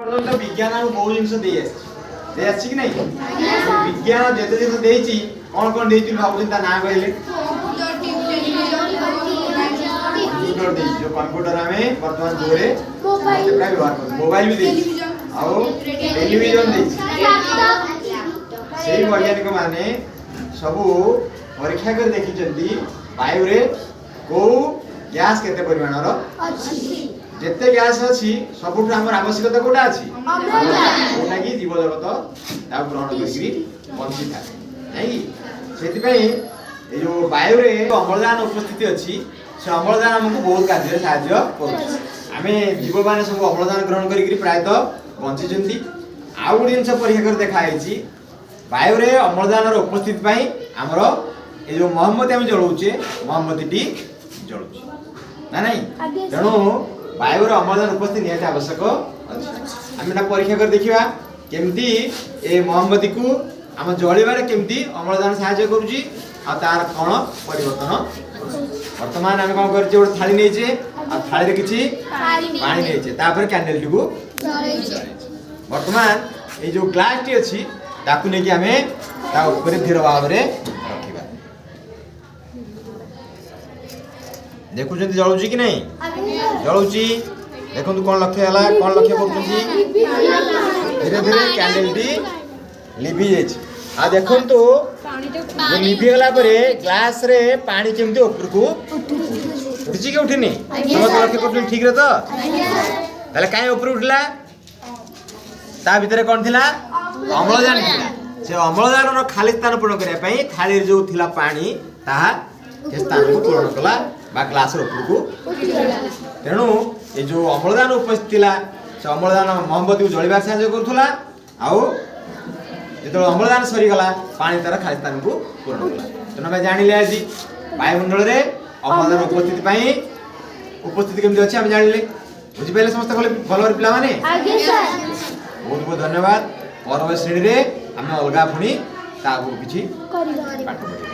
पर्यंत विज्ञान आम बहुत जिन दे आसी कि नहीं विज्ञान जिते जिन देती कौन कौन देती भावुँ ता ना कहले कंप्यूटर जो कंप्यूटर हमें वर्तमान दौर में व्यवहार कर मोबाइल भी देती आओ टेलीविजन देती से वैज्ञानिक माने सबू परीक्षा कर देखी वायु रे को गैस केते परिमाण रो जेते गैस अछि सबुठ हमर आवश्यकता कोटा अछि कोटा की जीव जगत ता ग्रहण करी बंची थाए नै सेति पई ए जो वायु रे अम्लजान उपस्थिति अछि से अम्लजान हमको बहुत कार्य सहायता करू आमे जीव माने सब अम्लजान ग्रहण करी प्रायतः बंची जंती आ गुडी जिंस परीक्षा कर देखा आइछि वायु रे अम्लजान रो उपस्थिति पई हमरो ए जो मोमबत्ती हम जळौचे मोमबत्ती टी जळौचे ना नहीं तेणु वायु अम्लजान उपस्थिति निहाती आवश्यक अच्छी आम परीक्षा कर देखा केमती ए मोमबत्ती को आम जलिबार केमती अम्लजान साहाय्य करुची आ तार कौन परिवर्तन वर्तमान आम कौन कर गोटे थाली नहींचे आ थाली रे किछि पानी नहींचे तापर कैंडल टी को वर्तमान ए जो ग्लास टी अछि ताकू नै कि आमे ता ऊपर धीर भाव रे रखिबा देखु जंती जळुची कि नहीं जळुची देखंतु कोन लक्ष्य हला कोन लक्ष्य करछी धीरे धीरे कैंडल टी लिभि जाय आ देखंतु जो लिभि गला परे ग्लास रे पानी केमती ऊपर को उठची के उठिनी समस्त लक्ष्य करछी ठीक रे तो ताले काहे ऊपर उठला ता भीतर कोन थिला अम्लजान थिला से अम्लजान रो खाली स्थान पूर्ण करिया पई थाली रे जो थिला पानी ताहा के स्थान को पूर्ण कला बा ग्लास रो ऊपर को तेणु ये जो अम्लजान उपस्थित थिला से अम्लजान मोमबत्ती को जळिबार सहायता करथुला आउ जेतो अम्लजान सरी गला पानी तार खाली स्थान को पूर्ण कला तेणु हम जानिले आज वायुमंडल रे अम्लजान उपस्थिति केमति अछि हम जानिले बुझि पहिले समस्त भलो पिला माने आगे सर बहुत बहुत धन्यवाद परव श्रेणी रे हम अलगा पुनी तागु किछि पाठ पढिबा।